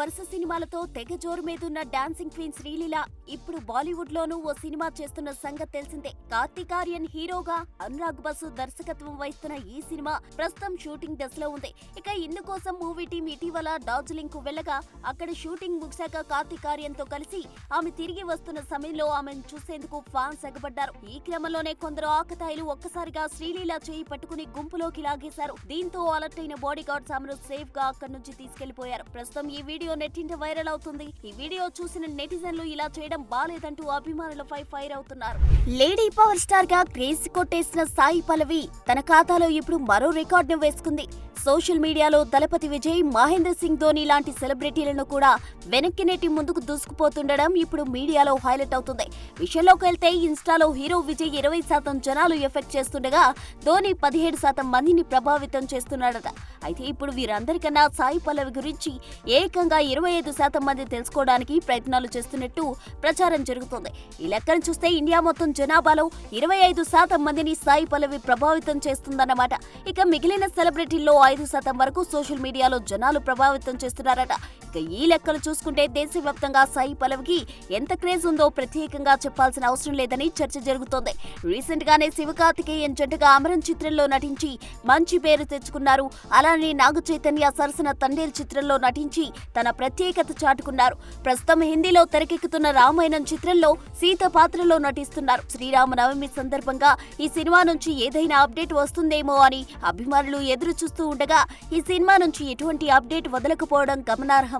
వరుస సినిమాలతో తెగ జోరు మీదున్న డాన్సింగ్ క్వీన్ శ్రీలీల ఇప్పుడు బాలీవుడ్ లోనూ ఓ సినిమా చేస్తున్న సంగతి తెలిసిందే. కార్తీక్ ఆర్యన్ హీరోగా అనురాగ్ బసు దర్శకత్వం వహిస్తున్న ఈ సినిమా ప్రస్తుతం షూటింగ్ దశలో ఉంది. ఇక ఇందుకోసం మూవీ టీం ఇటీవల డార్జిలింగ్ కు వెళ్లగా అక్కడ షూటింగ్ ముగిశాక కార్తీక్ ఆర్యన్ తో కలిసి ఆమె తిరిగి వస్తున్న సమయంలో ఆమెను చూసేందుకు ఫ్యాన్స్ ఎగబడ్డారు. ఈ క్రమంలోనే కొందరు ఆకతాయిలు ఒక్కసారిగా శ్రీలీల చేయి పట్టుకుని గుంపులోకి లాగేశారు. దీంతో అలర్ట్ అయిన బాడీ గార్డ్స్ ఆమెను సేఫ్ గా అక్కడి నుంచి తీసుకెళ్లిపోయారు. ప్రస్తుతం ఈ వీడియో నెట్టింట వైరల్ అవుతుంది. ఈ వీడియో చూసిన నెటిజన్లు ఇలా చేయడం బాలేదంటూ అభిమానులపై ఫైర్ అవుతున్నారు. లేడీ పవర్ స్టార్ గా క్రేజ్ కొట్టేసిన సాయి పల్లవి తన ఖాతాలో ఇప్పుడు మరో రికార్డును వేసుకుంది. సోషల్ మీడియాలో దళపతి విజయ్, మహేంద్ర సింగ్ ధోని లాంటి సెలబ్రిటీలను కూడా వెనక్కి నెట్టి ముందుకు దూసుకుపోతుండడం ఇప్పుడు మీడియాలో హైలైట్ అవుతుంది. విషయంలోకి వెళ్తే ఇన్స్టాలో హీరో విజయ్ 20% జనాలు ఎఫెక్ట్ చేస్తుండగా ధోని 17% మందిని ప్రభావితం చేస్తున్నాడట. అయితే ఇప్పుడు వీరందరికన్నా సాయి పల్లవి గురించి ఏకంగా 25% మంది తెలుసుకోవడానికి ప్రయత్నాలు చేస్తున్నట్టు ప్రచారం జరుగుతోంది. ఈ లెక్కను చూస్తే ఇండియా మొత్తం జనాభాలో 25% మందిని సాయి పల్లవి ప్రభావితం చేస్తుందన్నమాట. ఇక మిగిలిన సెలబ్రిటీల్లో 5% వరకు సోషల్ మీడియాలో జనాలు ప్రభావితం చేస్తున్నారట. ఇక ఈ లెక్కలు చూసుకుంటే దేశవ్యాప్తంగా సాయి పల్లవికి ఎంత క్రేజ్ ఉందో ప్రత్యేకంగా చెప్పాల్సిన అవసరం లేదని చర్చ జరుగుతోంది. రీసెంట్ గానే శివకార్తికేయన్ జంటగా అమరన్ చిత్రంలో నటించి మంచి పేరు తెచ్చుకున్నారు. అలానే నాగ చైతన్య సరసన తండేల్ చిత్రంలో నటించి తన ప్రత్యేకత చాటుకున్నారు. ప్రస్తుతం హిందీలో తెరకెక్కుతున్న రామాయణం చిత్రంలో సీత పాత్రలో నటిస్తున్నారు. శ్రీరామనవమి సందర్భంగా ఈ సినిమా నుంచి ఏదైనా అప్డేట్ వస్తుందేమో అని అభిమానులు ఎదురు చూస్తూ ఉండగా ఈ సినిమా నుంచి ఎటువంటి అప్డేట్ వదలకపోవడం గమనార్హం.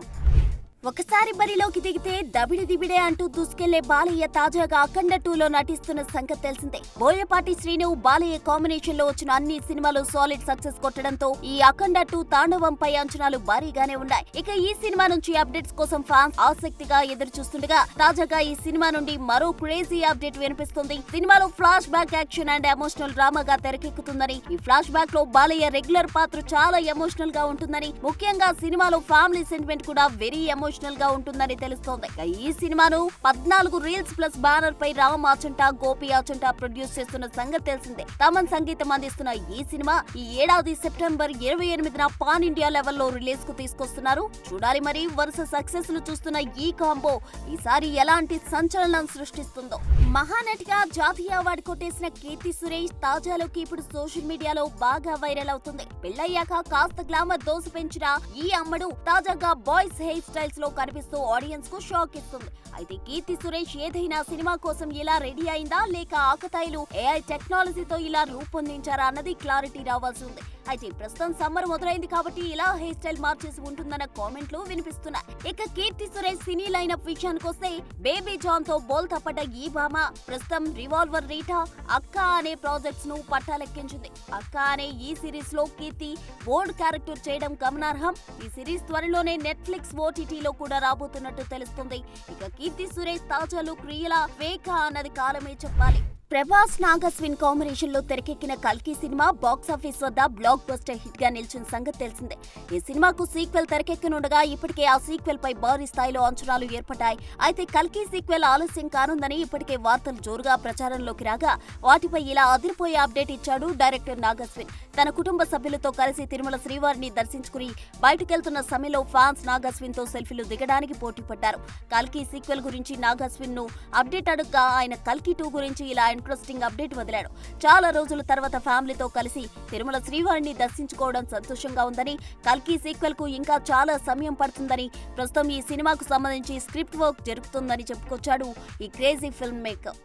ఒకసారి బరిలోకి దిగితే దబిడే అంటూ దూసుకెళ్లే బాలయ్య తాజాగా అఖండ 2లో నటిస్తున్న సంగతి తెలిసిందే. బోయపాటి శ్రీను, బాలయ్య కాంబినేషన్ లో వచ్చిన అన్ని సినిమాలు సాలిడ్ సక్సెస్ కొట్టడంతో ఈ అఖండ 2 తాండవంపై అంచనాలు భారీగానే ఉన్నాయి. ఇక ఈ సినిమా నుంచి అప్డేట్స్ కోసం ఫ్యాన్స్ ఆసక్తిగా ఎదురు చూస్తుండగా తాజాగా ఈ సినిమా నుండి మరో క్రేజీ అప్డేట్ వినిపిస్తుంది. సినిమాలో flashback action and emotional డ్రామాగా తెరకెక్కుతుందని, ఈ ఫ్లాష్ బ్యాక్ లో బాలయ్య రెగ్యులర్ పాత్ర చాలా ఎమోషనల్ గా ఉంటుందని, ముఖ్యంగా సినిమాలో ఫ్యామిలీ సెంటిమెంట్ కూడా వెరీ ఎమోషనల్ గా ఉంటుందని తెలుస్తోంది. ఈ సినిమాను 14 రీల్స్ ప్లస్ బ్యానర్ పై రామ్ ఆచంట, గోపి ఆచంట ప్రొడ్యూస్ చేస్తున్న సంగతి తెలిసిందే. తమన్ సంగీతం అందిస్తున్న ఈ సినిమా ఈ ఏడాది సెప్టెంబర్ 28న పాన్ ఇండియా లెవెల్లో రిలీజ్ కు తీసుకొస్తున్నారు. చూడాలి మరి వరుస సక్సెస్ లు చూస్తున్న ఈ కాంబో ఈసారి ఎలాంటి సంచలనం సృష్టిస్తుందో. మహానటిగా జాతీయ అవార్డు కొట్టేసిన కీర్తి సురేష్ తాజాలోకి ఇప్పుడు సోషల్ మీడియాలో బాగా వైరల్ అవుతుంది. పెళ్లయ్యాక కాస్త గ్లామర్ దోశ పెంచిన ఈ అమ్మడు తాజాగా బాయ్స్ హెయిర్ స్టైల్స్ లో కనిపిస్తూ ఆడియన్స్ కు షాక్ ఇస్తుంది. అయితే కీర్తి సురేష్ ఏదైనా సినిమా కోసం ఇలా రెడీ అయిందా లేక ఆకతాయిలు AI టెక్నాలజీతో ఇలా రూపొందించారా అన్నది క్లారిటీ రావాల్సి ఉంది. అయితే ప్రస్తుతం సమ్మర్ మొదలైంది కాబట్టి ఇలా హెయిర్ స్టైల్ మార్చేసి ఉంటుందన్న కామెంట్లు వినిపిస్తున్నాయి. ఇక కీర్తి సురేష్ సినీ లైనప్ విషయానికి వస్తే బేబీ జాన్ తో బోల్ తప్పట ఈ భామ ప్రస్తుతం రివాల్వర్ రీటా, అక్క అనే ప్రాజెక్ట్స్ ను పట్టాలెక్కించింది. అక్క అనే ఈ సిరీస్ లో కీర్తి బోల్డ్ క్యారెక్టర్ చేయడం గమనార్హం. ఈ సిరీస్ త్వరలోనే నెట్ఫ్లిక్స్ OTTలో కూడా రాబోతున్నట్టు తెలుస్తుంది. ఇక కీర్తి సురేష్ తాజా లుక్ రియలా ఫేకా అన్నది కాలమే చెప్పాలి. ప్రభాస్, నాగస్విన్ కాంబినేషన్ లో తెరకెక్కిన కల్కి సినిమా బాక్సాఫీస్ వద్ద బ్లాక్ బస్టర్ హిట్ గా నిలిచిన సంగతి తెలిసిందే. ఈ సినిమాకు సీక్వెల్ తెరకెక్కనుండగా ఇప్పటికే ఆ సీక్వెల్ పై భారీ స్థాయిలో అంచనాలు ఏర్పడ్డాయి. అయితే కల్కి సీక్వెల్ ఆలస్యం కానుందని ఇప్పటికే వార్తలు జోరుగా ప్రచారంలోకి రాగా వాటిపై ఇలా అదిరిపోయే అప్డేట్ ఇచ్చాడు డైరెక్టర్ నాగస్విన్. తన కుటుంబ సభ్యులతో కలిసి తిరుమల శ్రీవారిని దర్శించుకుని బయటకెళ్తున్న సమయంలో ఫ్యాన్స్ నాగస్విన్ తో సెల్ఫీలు దిగడానికి పోటీ పడ్డారు. కల్కి సీక్వెల్ గురించి నాగస్విన్ ను అప్డేట్ అడగ్గా ఆయన కల్కి 2 గురించి ఇలా ఇంట్రెస్టింగ్ అప్డేట్ వదిలాడు. చాలా రోజుల తర్వాత ఫ్యామిలీతో కలిసి తిరుమల శ్రీవారిని దర్శించుకోవడం సంతోషంగా ఉందని, కల్కి సీక్వెల్ కు ఇంకా చాలా సమయం పడుతుందని, ప్రస్తుతం ఈ సినిమాకు సంబంధించి స్క్రిప్ట్ వర్క్ జరుగుతుందని చెప్పుకొచ్చాడు ఈ క్రేజీ ఫిల్మ్ మేకర్.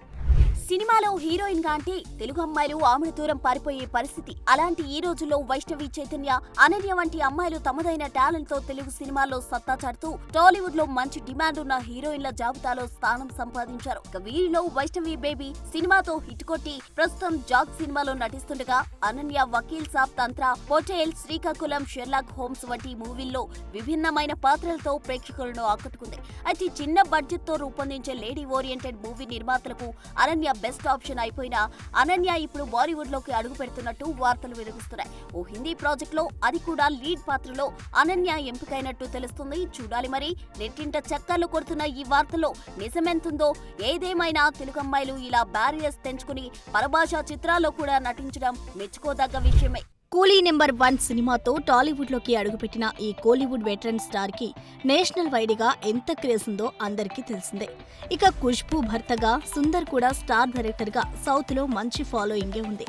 సినిమాలో హీరోయిన్ గా అంటే తెలుగు అమ్మాయిలు ఆమెను దూరం పారిపోయే పరిస్థితి. అలాంటి ఈ రోజుల్లో వైష్ణవి, చైతన్య, అనన్య వంటి అమ్మాయిలు తమదైన టాలెంట్ తో తెలుగు సినిమాల్లో సత్తా చాటుతూ టాలీవుడ్ లో మంచి డిమాండ్ ఉన్న హీరోయిన్ల జాబితాలో స్థానం సంపాదించారు. వీరిలో వైష్ణవి బేబీ సినిమాతో హిట్ కొట్టి ప్రస్తుతం జాక్ సినిమాలో నటిస్తుండగా, అనన్య వకీల్ సాబ్, తంత్ర, హోటల్, శ్రీకాకుళం, షెర్లాక్ హోమ్స్ వంటి మూవీల్లో విభిన్నమైన పాత్రలతో ప్రేక్షకులను ఆకట్టుకుంది. అయితే చిన్న బడ్జెట్ తో రూపొందించే లేడీ ఓరియంటెడ్ మూవీ నిర్మాతలకు అనన్య బెస్ట్ ఆప్షన్ అయిపోయినా అనన్య ఇప్పుడు బాలీవుడ్ లోకి అడుగు పెడుతున్నట్టు వార్తలు వినిపిస్తున్నాయి. ఓ హిందీ ప్రాజెక్ట్ లో అది కూడా లీడ్ పాత్రలో అనన్య ఎంపికైనట్టు తెలుస్తుంది. చూడాలి మరి నెట్టింట చక్కర్లు కొడుతున్న ఈ వార్తలో నిజమెంతుందో. ఏదేమైనా తెలుగు అమ్మాయిలు ఇలా బ్యారియర్స్ తెంచుకుని పరభాషా చిత్రాల్లో కూడా నటించడం మెచ్చుకోదగ్గ విషయమే. కూలీ నెంబర్ 1 సినిమాతో టాలీవుడ్లోకి అడుగుపెట్టిన ఈ కోలీవుడ్ వెటరన్ స్టార్కి నేషనల్ వైడ్గా ఎంత క్రేజ్ ఉందో అందరికీ తెలిసిందే. ఇక ఖుష్బూ భర్తగా సుందర్ కూడా స్టార్ డైరెక్టర్గా సౌత్లో మంచి ఫాలోయింగే ఉంది.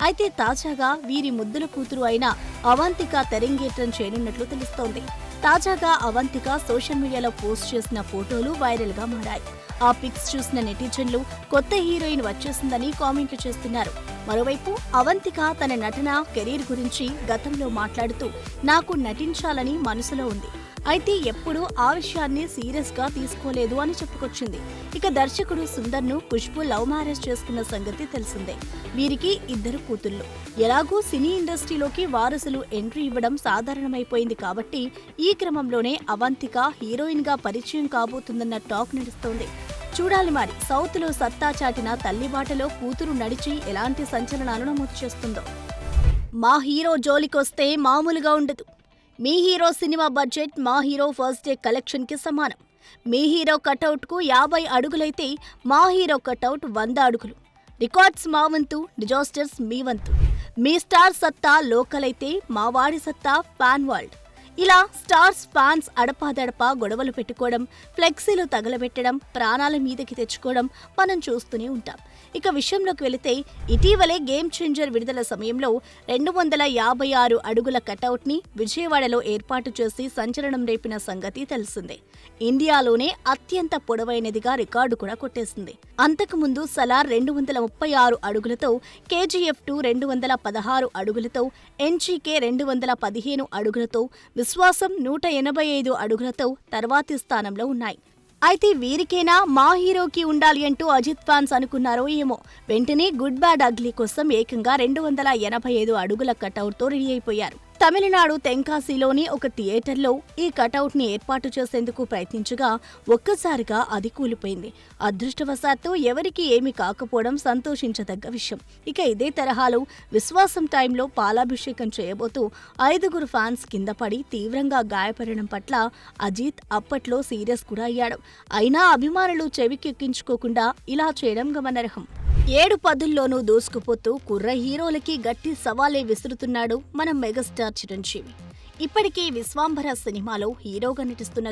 అయితే తాజాగా వీరి ముద్దుల కూతురు అయిన అవంతిక తెరంగేట్రం చేయనున్నట్లు తెలుస్తోంది. తాజాగా అవంతిక సోషల్ మీడియాలో పోస్ట్ చేసిన ఫోటోలు వైరల్గా మారాయి. ఆ పిక్స్ చూసిన నెటిజన్లు కొత్త హీరోయిన్ వచ్చేసిందని కామెంట్లు చేస్తున్నారు. మరోవైపు అవంతిక తన నటన కెరీర్ గురించి గతంలో మాట్లాడుతూ నాకు నటించాలని మనసులో ఉంది, అయితే ఎప్పుడూ ఆ విషయాన్ని సీరియస్ గా తీసుకోలేదు అని చెప్పుకొచ్చింది. ఇక దర్శకుడు సుందర్ను ఖుష్బూ లవ్ మ్యారేజ్ చేసుకున్న సంగతి తెలిసిందే. వీరికి 2 కూతుళ్లు. ఎలాగూ సినీ ఇండస్ట్రీలోకి వారసులు ఎంట్రీ ఇవ్వడం సాధారణమైపోయింది కాబట్టి ఈ క్రమంలోనే అవంతిక హీరోయిన్ గా పరిచయం కాబోతుందన్న టాక్ నడుస్తోంది. చూడాలి మరి సౌత్ లో సత్తా చాటిన తల్లి బాటలో కూతురు నడిచి ఎలాంటి సంచలనాలు నమోదు చేస్తుందో. మా హీరో జోలికొస్తే మామూలుగా ఉండదు. మీ హీరో సినిమా బడ్జెట్ మా హీరో ఫస్ట్ డే కలెక్షన్ కి సమానం. మీ హీరో కటౌట్ కు 50 అడుగులైతే మా హీరో కటౌట్ 100 అడుగులు. రికార్డ్స్ మా వంతు, డిజాస్టర్స్ మీ వంతు. మీ స్టార్ సత్తా లోకల్ అయితే మా వాడి సత్తా ఫ్యాన్ వరల్డ్. ఇలా స్టార్స్ ఫ్యాన్స్ అడపాదడపా గొడవలు పెట్టుకోవడం, ఫ్లెక్సీలు తగలబెట్టడం, ప్రాణాల మీదకి తెచ్చుకోవడం మనం చూస్తూనే ఉంటాం. ఇక విషయంలోకి వెళితే ఇటీవలే గేమ్ చేంజర్ విడుదల సమయంలో 256 అడుగుల కటౌట్ ని విజయవాడలో ఏర్పాటు చేసి సంచలనం రేపిన సంగతి తెలిసిందే. ఇండియాలోనే అత్యంత పొడవైనదిగా రికార్డు కూడా కొట్టేసింది. అంతకుముందు సలార్ 236 అడుగులతో, KGF2 216 అడుగులతో, NGK 215 అడుగులతో, విశ్వాసం 185 అడుగులతో తర్వాతి స్థానంలో ఉన్నాయి. అయితే వీరికేనా మా హీరోకి ఉండాలి అంటూ అజిత్ ఫ్యాన్స్ అనుకున్నారో ఏమో, వెంటనే గుడ్ బ్యాడ్ అగ్లీ కోసం ఏకంగా 285 అడుగుల కటౌట్తో రెడీ అయిపోయారు. తమిళనాడు తెంకాసీలోని ఒక థియేటర్లో ఈ కటౌట్ ని ఏర్పాటు చేసేందుకు ప్రయత్నించగా ఒక్కసారిగా అది కూలిపోయింది. అదృష్టవశాత్తు ఎవరికి ఏమీ కాకపోవడం సంతోషించదగ్గ విషయం. ఇక ఇదే తరహాలో విశ్వాసం టైంలో పాలాభిషేకం చేయబోతూ 5 ఫ్యాన్స్ కింద పడి తీవ్రంగా గాయపడడం పట్ల అజిత్ అప్పట్లో సీరియస్ కూడా అయ్యాడు. అయినా అభిమానులు చెవికెక్కించుకోకుండా ఇలా చేయడం గమనార్హం. 7 పదుల్లోనూ దూసుకుపోతూ కుర్ర హీరోలకి గట్టి సవాలే విసురుతున్నాడు మన మెగాస్టార్ చిరంజీవి. ఇప్పటికే విశ్వాంబర సినిమాలో హీరోగా నటిస్తున్న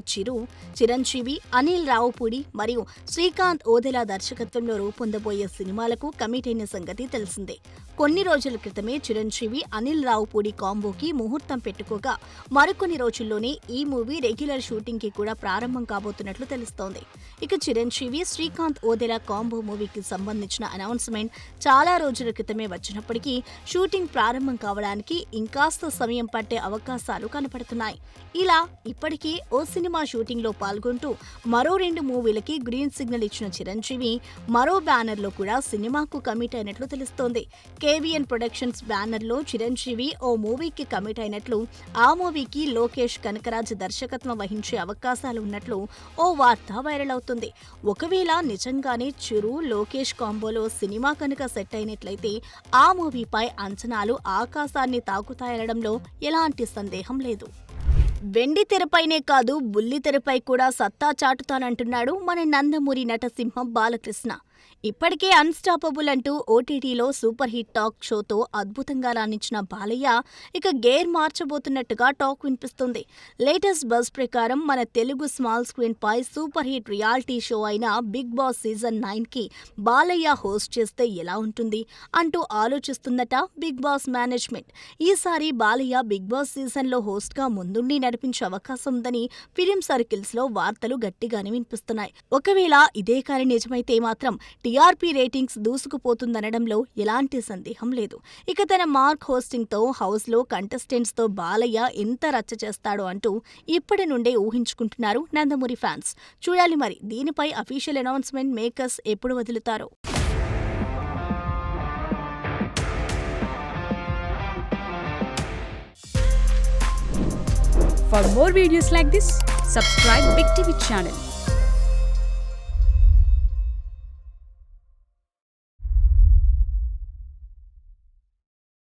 చిరంజీవి, అనిల్ రావుపూడి మరియు శ్రీకాంత్ ఓదెలా దర్శకత్వంలో రూపొందబోయే సినిమాలకు కమిట్ అయిన సంగతి తెలిసిందే. కొన్ని రోజుల క్రితమే చిరంజీవి, అనిల్ రావుపూడి కాంబోకి ముహూర్తం పెట్టుకోగా మరికొన్ని రోజుల్లోనే ఈ మూవీ రెగ్యులర్ షూటింగ్ కి కూడా ప్రారంభం కాబోతున్నట్లు తెలుస్తోంది. ఇక చిరంజీవి, శ్రీకాంత్ ఓదెలా కాంబో మూవీకి సంబంధించిన అనౌన్స్మెంట్ చాలా రోజుల క్రితమే వచ్చినప్పటికీ షూటింగ్ ప్రారంభం కావడానికి ఇంకాస్త సమయం పట్టే అవకాశాలు కనపడుతున్నాయి. ఇలా ఇప్పటికే ఓ సినిమా షూటింగ్ లో పాల్గొంటూ మరో 2 మూవీలకి గ్రీన్ సిగ్నల్ ఇచ్చిన చిరంజీవి మరో బ్యానర్ లో కూడా సినిమాకు కమిట్ అయినట్లు తెలుస్తోంది. KVN ప్రొడక్షన్స్ బ్యానర్ లో చిరంజీవి ఓ మూవీకి కమిట్ అయినట్లు, ఆ మూవీకి లోకేష్ కనకరాజ్ దర్శకత్వం వహించే అవకాశాలు ఉన్నట్లు ఓ వార్త వైరల్ అవుతుంది. ఒకవేళ నిజంగానే చిరు, లోకేష్ కాంబోలో సినిమా కనుక సెట్ అయినట్లయితే ఆ మూవీపై అంచనాలు ఆకాశాన్ని తాకుతాయనడంలో ఎలాంటి సందేహం లేదు. వెండి తెరపైనే కాదు బుల్లి తెరపై కూడా సత్తా చాటుతానంటున్నాడు మన నందమూరి నటసింహం బాలకృష్ణ. ఇప్పటికే అన్స్టాపబుల్ అంటూ ఓటీటీలో సూపర్ హిట్ టాక్ షోతో అద్భుతంగా రాణించిన బాలయ్య ఇక గేర్ మార్చబోతున్నట్టుగా టాక్ వినిపిస్తుంది. లేటెస్ట్ బజ్ ప్రకారం మన తెలుగు స్మాల్ స్క్రీన్ పై సూపర్ హిట్ రియాలిటీ షో అయిన బిగ్ బాస్ సీజన్ 9కి బాలయ్య హోస్ట్ చేస్తే ఎలా ఉంటుంది అంటూ ఆలోచిస్తుందట బిగ్ బాస్ మేనేజ్మెంట్. ఈసారి బాలయ్య బిగ్ బాస్ సీజన్లో హోస్ట్గా ముందుండి నడిపించే అవకాశం ఉందని ఫిలిం సర్కిల్స్ లో వార్తలు గట్టిగానే వినిపిస్తున్నాయి. ఒకవేళ ఇదే కానీ నిజమైతే మాత్రం టీఆర్పీ రేటింగ్స్ దూసుకుపోతుందనడంలో ఎలాంటి సందేహం లేదు. ఇక తన మార్క్ హోస్టింగ్ తో హౌస్ లో కంటెస్టెంట్స్ తో బాలయ్య ఎంత రచ్చ చేస్తాడో అంటూ ఇప్పటి నుండే ఊహించుకుంటున్నారు నందమూరి ఫ్యాన్స్. చూడాలి మరి దీనిపై అఫీషియల్ అనౌన్స్మెంట్ మేకర్స్ ఎప్పుడు వదులుతారో. For more videos like this, subscribe Big TV channel.